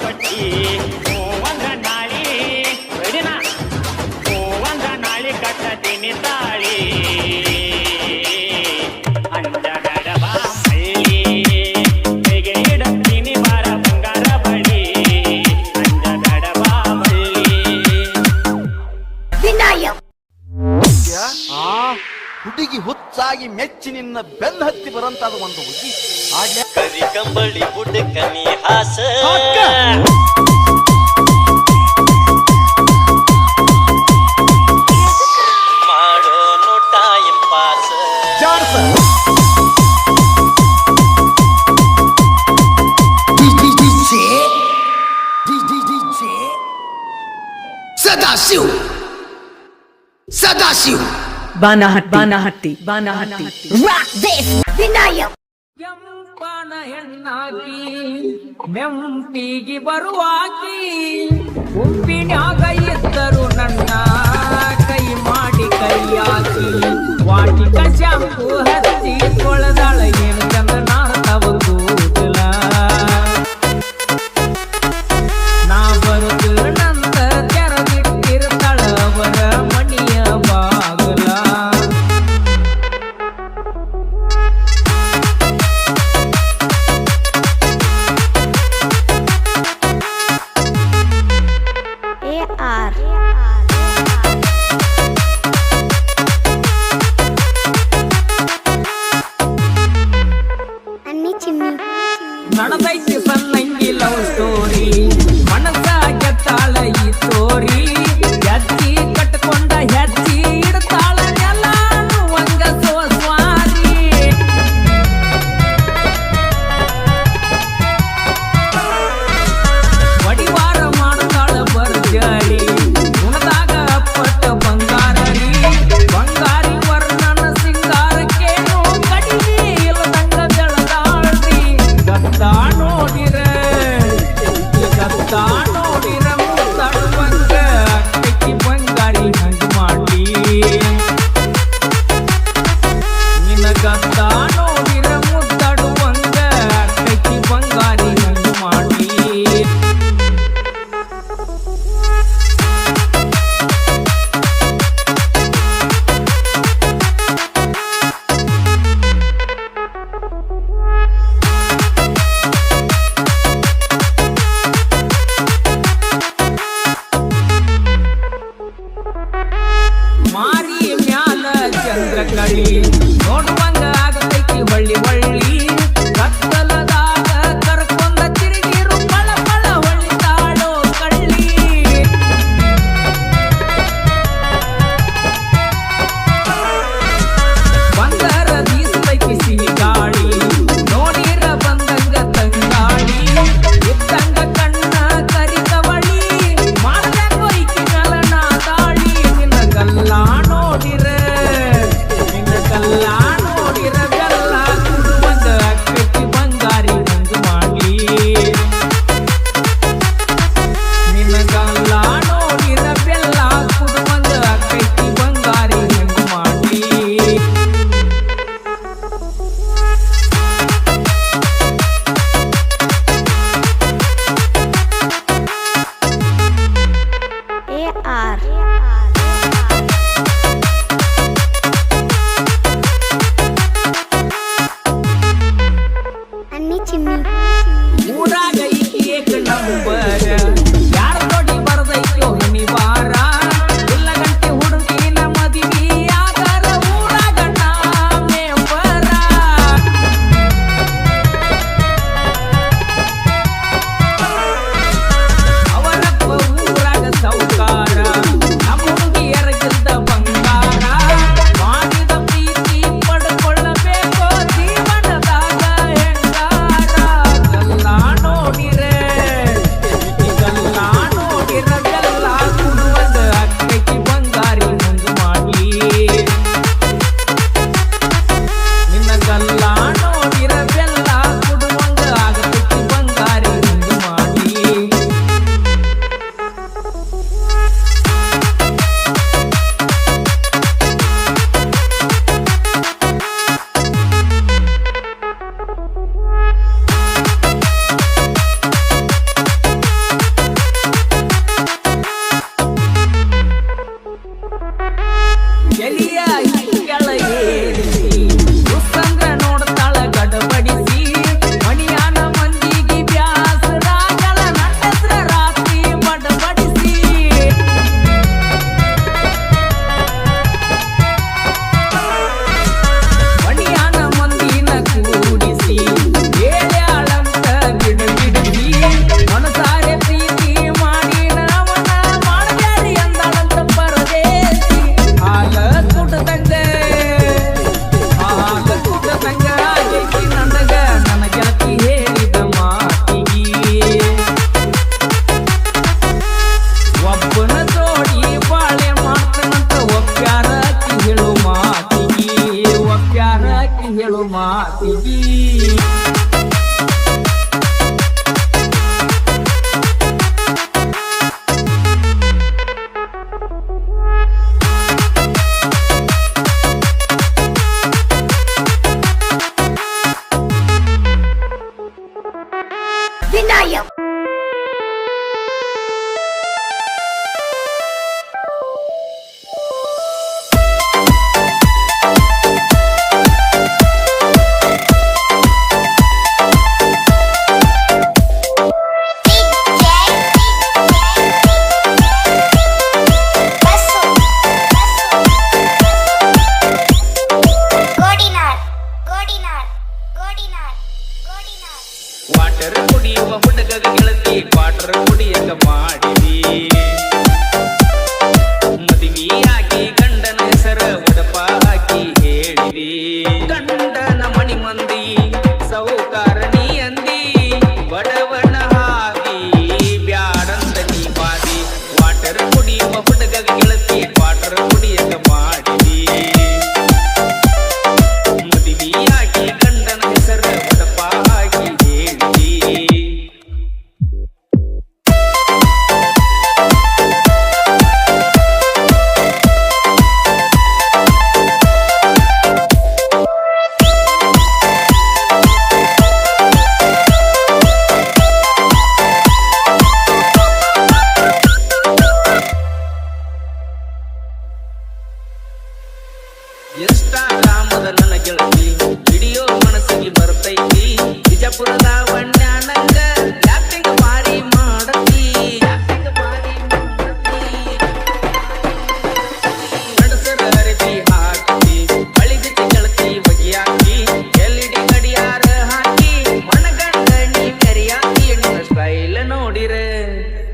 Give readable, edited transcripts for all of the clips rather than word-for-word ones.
ಕೊಟ್ಟಿ ಒಂದ ನಾಳಿ ರೆಡಿನಾ ಒಂದ ನಾಳಿ ಕಟ್ಟತೀನಿ ತಾಳಿ ಅಂಜಗಡಬ ಮಳ್ಳಿ ಹೇಗೆ ಇಡತೀನಿ ಬಾರ ಬಂಗಾರ ಬಳಿ ಅಂಜಗಡಬ ಮಳ್ಳಿ ಹುಡುಗಿ ಹುಚ್ಚಾಗಿ ಮೆಚ್ಚಿ ನಿನ್ನ ಬೆನ್ನ ಹತ್ತಿ ಬರಂತಾದ ಒಂದು ಹುಡುಗಿ ಕರಿ ಕಂಬಳಿ ಬುಡಕನಿ ಹಾಸ ಮಾಡೋನು time pass Sadashiv Banahatti rock this Vinayak ಕೆಂಪನ ಹೆಣ್ಣಾಕಿ ನೆಂಪಿಗೆ ಬರುವಾಕಿ ಉಪ್ಪಿನ್ಯಾಗ ಇದ್ದರು ನನ್ನ ಕೈ ಮಾಡಿ ಕೈಯಾಕಿ ವಾಟಿಕ ಶಾಂಪು ಹಚ್ಚಿ ಕೊಳದಾಳ ಏನು ಚಂದ ನಾಡ್ತವ ಕೂದಲ ನಾ ಬರುದು ನಂದ ತೆರದಿಟ್ಟಿರ್ತಾಳ ಅವರ ಮಣಿಯ ಬಾಗಲ AR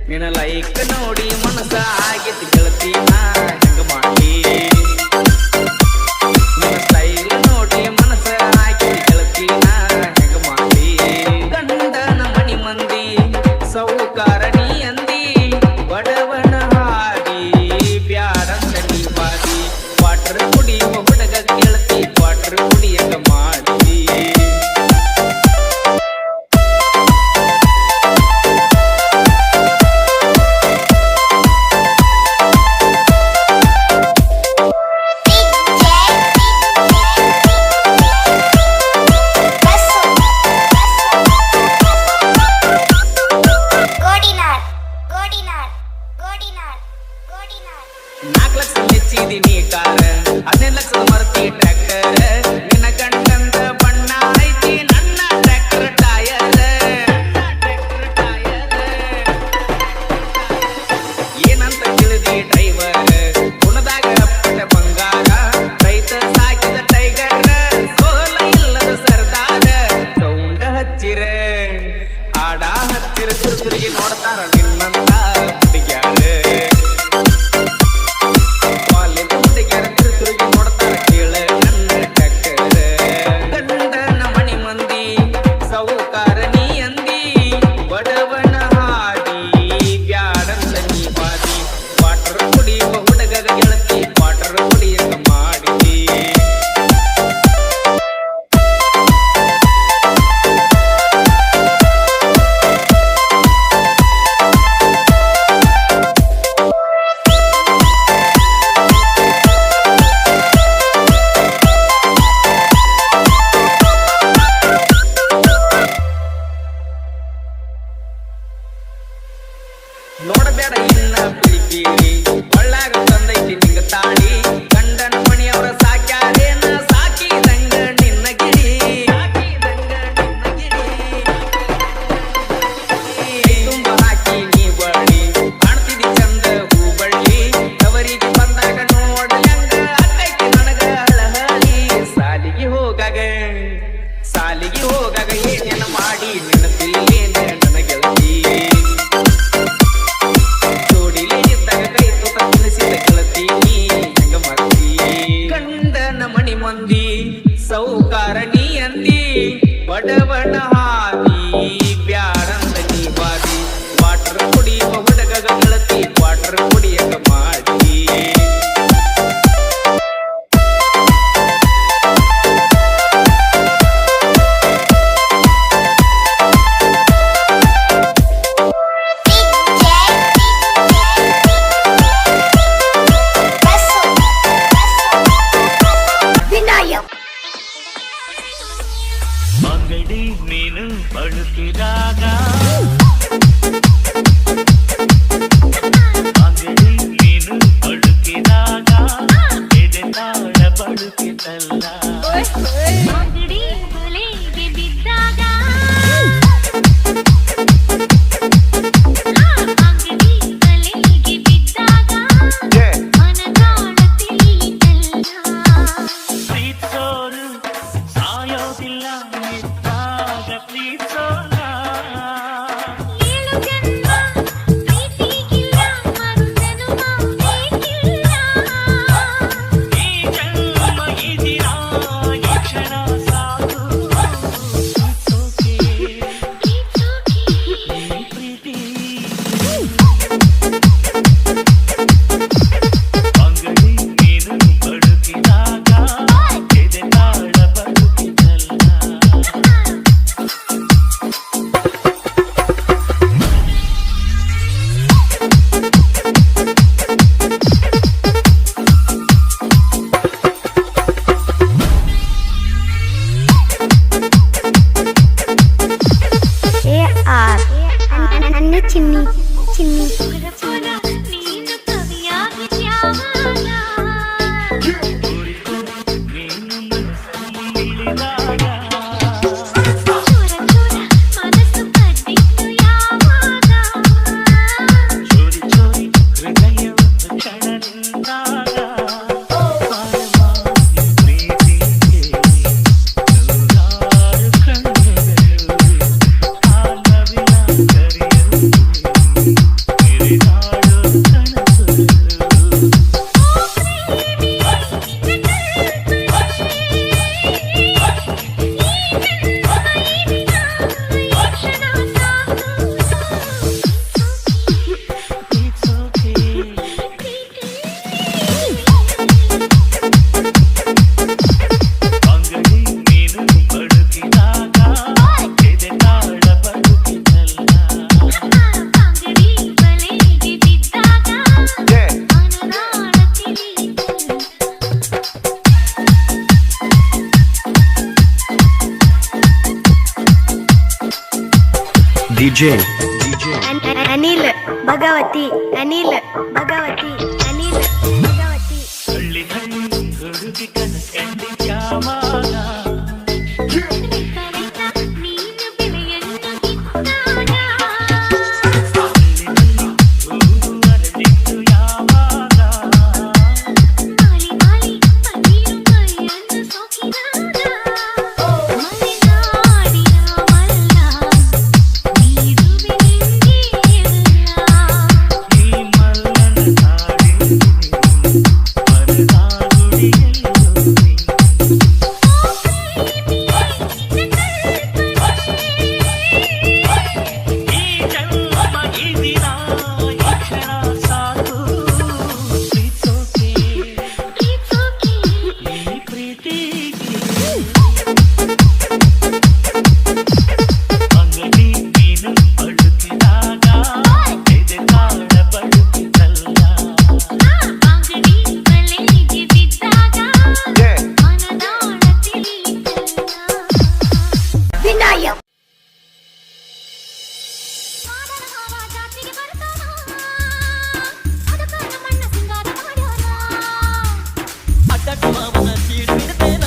ನಿನ್ನ ಲೈಕ್ ನೋಡಿ ಮನಸ ಆಗೈತಿ ಗೆಳತಿ ನಾ ಹೆಂಗ ಮಾಡಿ ನಿನ್ನ ಸ್ಟೈಲ್ ನೋಡಿ ಮನಸ ಆಗೈತಿ ಗೆಳತಿ ನಾ ಹೆಂಗ ಮಾಡಿ ಗಂಡನ ಮನಿ ಮಂದಿ ಸೌಕಾರ ನೀ ಅಂದಿ ಬಡವನ ಹಾದಿ ಬ್ಯಾಡಂತ ನೀ ಬಾದಿ ವಾಟರ್ ಕುಡಿಯುವ ಹುಡುಗ ಗೆಳತಿ ವಾಟರ್ ಕುಡಿಯಕ ಮಾಡಿ ನಾಲ್ಕು ಲಕ್ಷ ಮೆಚ್ಚಿದೀನಿ ಕಾರ 15 ಲಕ್ಷದ ಮರ್ತಿ ಟ್ರ್ಯಾಕ್ಟರ್ ನಿನ್ನ ಗಂಡಂದ ಬಣ್ಣ ಐತಿ ನನ್ನ ಟ್ರ್ಯಾಕ್ಟರ್ ಟಯರ್ ಏನಂತ ತಿಳಿದಿ ಡ್ರೈವರ್ ಗುಣದಾಗ ಅಪ್ಪಟ ಬಂಗಾರ ರೈತ ಸಾಕಿದ ಟೈಗರ್ ಸೋಲ ಇಲ್ಲದ ಸರ್ದಾರ ಸೌಂಡ ಹಚ್ಚಿರ ಆಡ ಹಚ್ಚಿರ ತಿರುಗಿ ನೋಡ್ತಾರ ನಿನ್ನಂತ ಹುಡುಗ್ಯಾರ ನೋಡಬೇಡ ಇನ್ನ ಪಿಳಿಕೀಳಿ ಒಳ್ಳಾಗ ತಂದೈತಿ ನಿಂಗ ತಾಳಿ ಗಂಡನ ಮಣಿಯವರ ಸಾಕ್ಯಾರೇನ ಸಾಕಿದಂಗ ನಿನ್ನ ಗಿಳಿ ತುಂಬ ಹಾಕಿ ನೀ ಬಳ್ಳಿ ಕಾಣ್ತಿದಿ ಚಂದ ಹೂ ಬಳ್ಳಿ ತವರಿಗೆ ಬಂದಾಗ ನೋಡಲಂಗ ಅಕ್ಕೈತಿ ನನಗ ಹಳಹಳಿ ಸಾಲಿಗೆ ಹೋಗಾಗ ಏನೇನ ಮಾಡಿ ನಿನ್ನ ತಿಳಿಲೇನ ನನ್ನ ಗೆಳತಿ ಗಂಡನ ಮಣಿ ಮಂದಿ ಸೌಕಾರ ನೀ ಅಂದಿ ಬಡವನ ಹಾದಿ ಬ್ಯಾಡಂದ ನೀ ಬಾದಿ ವಾಟರ್ ಕುಡಿಯುವ ಹುಡುಗ ಗೆಳತಿ ವಾಟರ್ ಕುಡಿಯಕ ಮಾಡಿ ಅಂಗಡಿ ನೀನು ಬಳುಕಿದಾಗ ಅಂಗಡಿ ನೀನು ಬಳುಕಿದಾಗ ಎದೆತಾಳ ಬಳುಕಿತಲ್ಲ ಅಂಗಡಿ ಬಲೆಗೆ ಬಿದ್ದಾಗ ಅಂಗಡಿ ಬಲೆಗೆ ಬಿದ್ದಾಗ ಮನದಾಳ ತಿಳಿಯಿತಲ್ಲ ಪ್ರೀತಿಸೋರು ಸಾಯೋದಿಲ್ಲ ನಿಂತಾಗ ಪ್ರೀತಿಸೋಲ್ಲ ಏಳು ಜನ್ಮ ಪ್ರೀತಿಗಿಲ್ಲ ಮರುಜನ್ಮ ಬೇಕಿಲ್ಲ ಈ ಜನ್ಮ ಈ ದಿನ ಈ ಕ್ಷಣ ಸಾಕು ಪ್ರೀತಿಸೋಕೆ ಪ್ರೀತಿ ಅಂಗಡಿ ನೀನು ಬಳುಕಿದಾಗ ಎದೆತಾಳ ಬಳುಕಿತಲ್ಲ AR ನನ್ನ ಚಿನ್ನಿ ಪುರ ಪುರ ನೀನು ಕವಿಯಾಗಿದ್ಯಾವಾಗ ಕುರಿತು ನೀನು ಮನಸ್ಸಲ್ಲಿ ಇಳಿದಾಗ ಚೂರ ಚೂರ ಮನಸ್ಸು ಕದ್ದಿತ್ತು ಯಾವಾಗ ಚೋರಿ ಚೋರಿ ಹೃದಯವನ್ನು ಕ್ಷಣ ನಿಂತಾಗ ಪರವಾಗಿ ಪ್ರೀತಿಗೆ ನೂರಾರು ಕಣ್ಣುಗಳು ಆ ನವಿಲ ಕರೆಯುತ್ತಿವೆ DJ ಅನಿಲ್ ಭಗವತಿ ಅನಿಲ್ ಭಗವತಿ ಅನಿಲ್ ಭಗವತಿ ಹಳ್ಳಿ ಹಳ್ಳಿ ಹುಡುಗಿ ಕನಸು ಕಂಡಿದ್ಯಾವಾಗ ನೀನು ಬೆಳೆಯನ್ನು ಕಿತ್ತಾಗ ಹೂವು ಅರಳಿದ್ದು ಯಾವಾಗ ಮಾಲಿ ಮಾಲಿ ಪನ್ನೀರು ಮೈಯನ್ನು ಸೋಕಿದಾಗ ಮಲೆನಾಡಿನ ಮಲ್ಲ ನೀಡುವೆ ನಿಂಗೆ ಎಲ್ಲ ಈ ಮಲ್ಲನ ನಾಡಿ ಮನದ ಗುಡಿಯಲ್ಲಿ ಈ ಜನ್ಮ ಈ ದಿನ ಈ ಕ್ಷಣ ಸಾಕು ಪ್ರೀತೋಕೆ ಈ ಪ್ರೀತಿಗೆ ಅಂಗಡಿ ನೀನು ಬಡುಕಿದಾಗ ಎದೆ ಕಾಡ ಬಡುಕಿತಲ್ಲ ಅಂಗಡಿ ಬಲೆಗೆ ಬಿದ್ದಾಗ ಮನದಾಳ ತಿಳಿಯಿತಲ್ಲ ವಿನಾಯಕ್ ಜಾತಿಗೆ ಬರ್ತಾನ ಅದಕ್ಕ ನಮ್ಮಣ್ಣ ಸಿಂಗಾರ ಮಾಡ್ಯಾನ ಅಡ್ಡಡ್ಡ ಮಾವನ ಸೀಳು ಬಿಡ್ತೇನ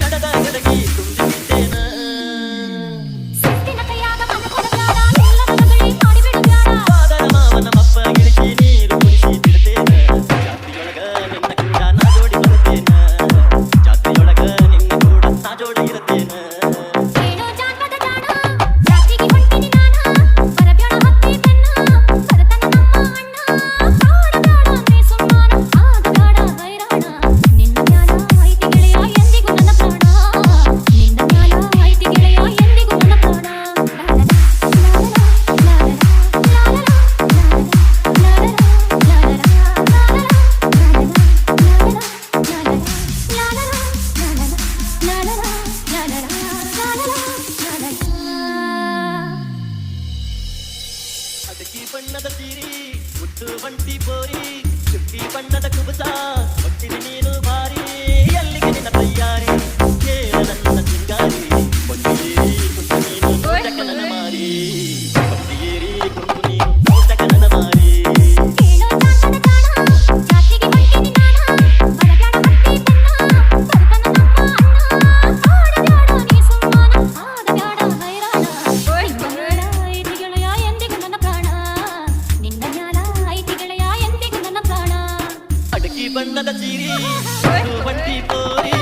ಕಡದ ಗಡಗಿ ತುಂಬಿದ್ದೇನ ಸುತ್ತಿನ ಕೈಯಾಗ ಮನ ಕೊಡಬ್ಯಾಡ ಎಲ್ಲರ ಮಗಳಿ ಮಾಡಿಬಿಡಬ್ಯಾಡ ಪಾದರ ಮಾವನ ಮಪ್ಪ ಗಿಳಿಸಿ ನೀರು ಕುಡಿಸಿ ಬಿಡ್ತೇನ ಜಾತಿಯೊಳಗ ನಿನ್ನ ಕೂಡ ನಾ ಜೋಡಿ ಬರ್ತೇನ ಜಾತಿಯೊಳಗ ನಿನ್ನ ಕೂಡ ನಾ ಜೋಡಿ ಇರ್ತೇನ ಏನೋ ಜಾನ್ಮದ ಜಾಣ ಜಾತಿಗೆ ಹೊಂಟಿನಿ ನಾನ ಬರಬ್ಯಾಡ ಹತ್ತಿ ಬೆನ್ನ ಬರತನ ನಮ್ಮ ಅಣ್ಣ ಆಡಬ್ಯಾಡ ನೀ ಸುಮ್ಮಾನ ಆಗಬ್ಯಾಡ ಹೈರಾಣ ನಿನ್ನ ಮ್ಯಾಲ ಐತಿ ಗೆಳೆಯ ಎಂದಿಗೂ ನನ್ನ ಪ್ರಾಣ ನಿನ್ನ ಮ್ಯಾಲ ಐತಿ ಗೆಳೆಯ ಎಂದಿಗೂ ನನ್ನ ಪ್ರಾಣ ಅದಕ್ಕಿ ಬಣ್ಣದ ಸೀರಿ ಮುಟ್ಟು ಬಂಟಿ ಬೋರಿ ಚುಕ್ಕಿ ಬಣ್ಣದ ಕುಬಸ ಹೊಟ್ಟಿನ ನೀನು ಭಾರಿ ಅಲ್ಲಿಗೆ ನಿನ್ನ ತಯ್ಯಾರಿ ಕೇಳ ನನ್ನ ಸಿಂಗಾರಿ ಬಂಡಿಗೇರಿ ಕುಂತು ನೀನು ನೋಟಕ ನನ್ನ ಮಾರಿ ಬಂಡಿಗೇರಿ ಕುಂತು ನೀನು ನೋಟಕ ನನ್ನ ಮಾರಿ ಕೇಳೋ ಜಾತದ ಜಾಣ ಜಾತಿಗೆ ಹೊಂಟಿನಿ ನಾನ ಬರಬ್ಯಾಡ ಹತ್ತಿ ಬೆನ್ನ ಬರತನ ನಮ್ಮ ಅಣ್ಣ ಆಡಬ್ಯಾಡ ನೀ ಸುಮ್ಮಾನ ಆಗಬ್ಯಾಡ ಹೈರಾಣ ನಿನ್ನ ಮ್ಯಾಲ ಐತಿ ಗೆಳೆಯ ಎಂದಿಗೂ ನನ್ನ ಪ್ರಾಣ ನಿನ್ನ ಮ್ಯಾಲ ಐತಿ ಗೆಳೆಯ ಎಂದಿಗೂ ನನ್ನ ಪ್ರಾಣ ಅಡಕಿ ಬಣ್ಣದ ಸೀರಿ ಮುಟ್ಟು ಬಂಟಿ ಬೋರಿ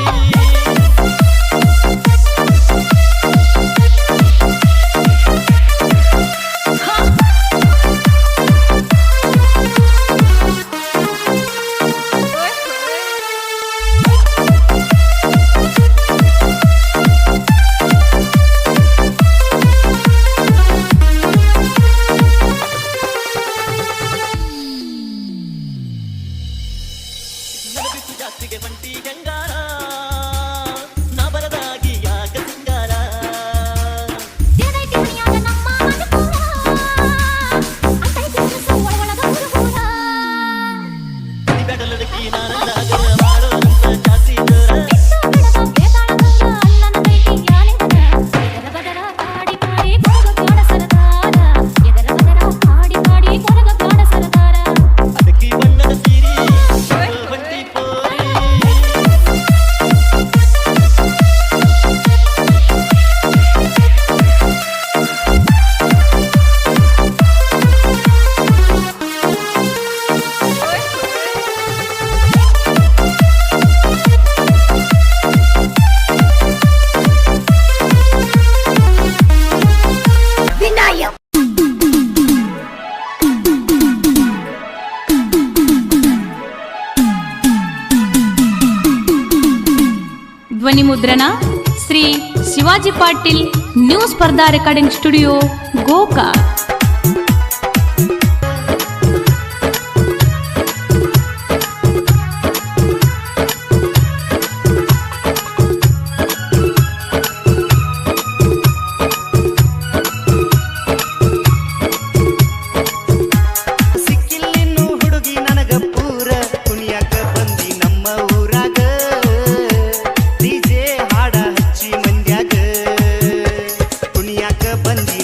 ನಲಬಿಟ್ಟು ಜಾತ್ರೆಗೆ ಬಂಟಿ ಗಂಗಾರ ನಾ ಬರದಾಗಿ ಯಾಕ ಸಿಂಗಾರ ಏನೈತಿ ಮನೆಯಾಗ ನಮ್ಮ ಮನಪೂರ ಅಂತೈತಿ ಮನಸ್ಸು ಒಳಗೊಳಗ ಹುಡುಗೂರ ಬೆಡಲಡಕಿ ನಾನಂದಾಗ ಮಾಡೋ ನಮ್ಮ ಜಾತಿ ಜೋರ ಬಿಟ್ಟು ಬಿಡದ ಬೇತಾಳ ಗಂಗ ಅಲ್ಲನದೈತಿ ಯಾಲಿಂಗನ ಎದರ ಬದರ ಹಾಡಿ ಮಾಡಿ ಕೊರಗ ಬ್ಯಾಡ ಸರದಾರ ಎದರ ಬದರ ಹಾಡಿ ಮಾಡಿ ಕೊರಗ ಬ್ಯಾಡ ಸರದಾರ ಅಡಕಿ ಬಣ್ಣದ ಸೀರಿ ಮುಟ್ಟು ಬಂಟಿ ಬೋರಿ ವಿನಾಯಕ್ ಧ್ವನಿ ಮುದ್ರಣ ಶ್ರೀ ಶಿವಾಜಿ ಪಾಟೀಲ್ ನ್ಯೂ ಸ್ಪರ್ಧಾ ರೆಕಾರ್ಡಿಂಗ್ ಸ್ಟುಡಿಯೋ ಗೋಕಾಕ್ ಸಿಕ್ಕಿಲ್ಲಿನ್ನು ಹುಡುಗಿ ನನಗ ಪೂರ ಕುಣಿಯಾಕ ಬಂದಿ ನಮ್ಮ ಊರಾಗ ಡಿಜೆ ಹಾಡ ಹಚ್ಚಿ ಮಂದ್ಯಾಗ ಕುಣಿಯಾಕ ಬಂದಿ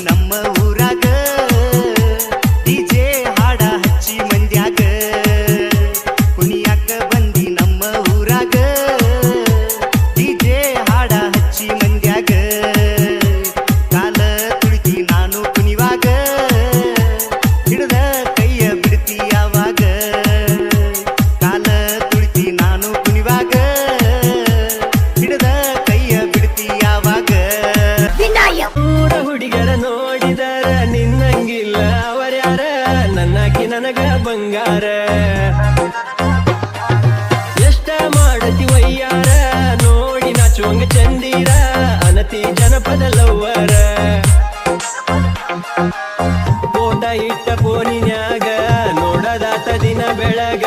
ವಯ್ಯಾರ ಎಷ್ಟ ಮಾಡತಿ ವಯ್ಯಾರ ನೋಡಿ ನಾಚುವಂಗ ಚಂದೀರ ಅನತಿ ಜನಪದ ಲವ್ವರ ಫೋಟ ಇಟ್ಟ ಫೋನಿನ್ಯಾಗ ನೋಡದಾತ ದಿನ ಬೆಳಗ